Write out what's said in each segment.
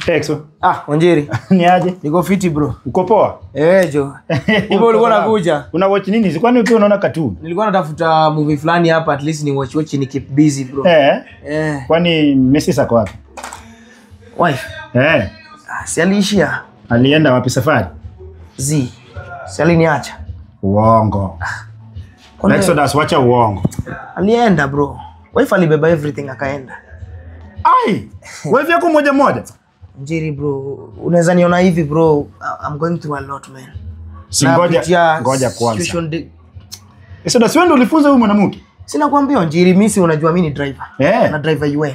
Exo. Wanjiri. Ni aje? Niko fiti bro. Uko poa? Jo. Uko ulikuwa unakuja? Una watch nini? Sikwani ukiwa unaona cartoon? Nilikuwa natafuta movie fulani hapa, at least ni watch ni keep busy bro. Kwani Messi sako wapi? Wife. Si aliishia. Alienda wapi safari? Si aliniacha. Uongo. Exodus, wacha uongo. Alienda bro. Wife alibeba everything akaenda. Wife yako moja. Njiri bro, unaweza niona hivi bro, I'm going through a lot man. Ngoja kwanza. Exodus, wewe ndio ulifunza huyu mwanamke? Sina kuambia Njiri, mimi si unajua mimi ni driver. Na driver UN.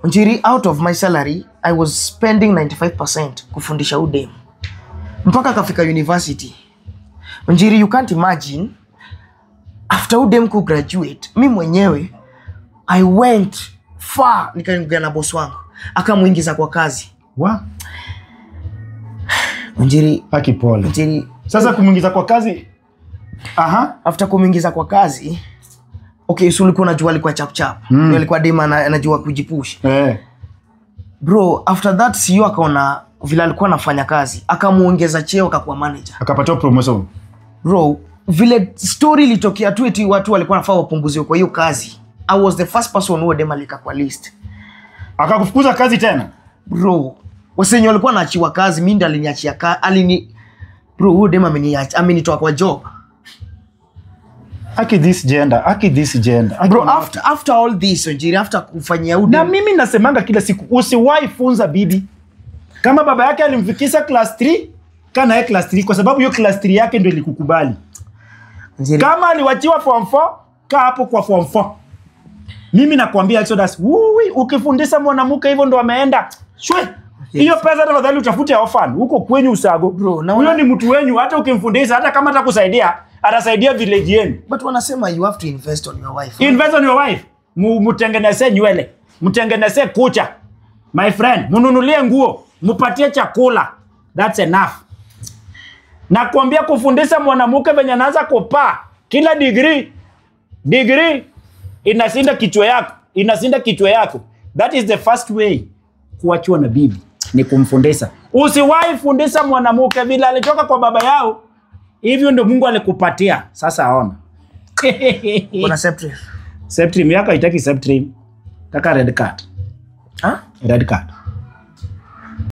Njiri, out of my salary, I was spending 95% kufundisha udem. Mpaka akafika university. Njiri, you can't imagine, after udem ku graduate, mimi mwenyewe I went far nikaongea na boss wangu akamuingiza kwa kazi. Njiri, akipole. Njiri, sasa kumuingiza kwa kazi. After kumuingiza kwa kazi, okay, so ulikuwa unajua alikuwa chap. Alikuwa dema anajua kujipush. Bro, after that CEO akaona vile alikuwa anafanya kazi, akamuongeza cheo akakuwa manager. Akapata promotion. Bro, vile story ilitokea tu eti watu walikuwa wanafaa wapunguziwe kwa hiyo kazi. I was the first person who dem alika kwa list. Akakufukuza kazi tena? Bro, wasenyo walikuwa naachiwa kazi, mimi ndo aliniachia kazi. Bro, who dem amenitoa kwa job. This gender. Bro, after all this, Njiri, after kufanyia udem. Na mimi nasemanga kila siku, usiwahi funza bibi. Kama baba yake alimfikisha class 3, kana yeye class 3 kwa sababu hiyo class 3 yake ndio ilikukubali. Kama aliwachiwa form 4, kaa hapo kwa form 4. Mimi nakwambia Exodus, ukifundisha mwanamke hivyo ndo ameenda. Shwe. Hiyo pesa tafadhali utafute orphan huko kwenyu Usago. Bro, huyo ni mtu wenyu, hata ukimfundisha hata kama atakusaidia, atasaidia village yenu. But wanasema you have to invest on your wife. Invest on your wife. Mtengeneze nywele, mtengeneze kucha. My friend, mnunulie nguo, mpatie chakula. That's enough. Nakwambia kufundisha mwanamke venye anaanza kupaa kila degree inasinda kichwa yako. That is the first way kuachwa na bibi, ni kumfundisha. Usiwahi fundisha mwanamke vile alitoka kwa baba yao, hivyo ndio Mungu alikupatia. Sasa aona. Kuna Septrim yako haitaki Septrim. Taka red card. Red card.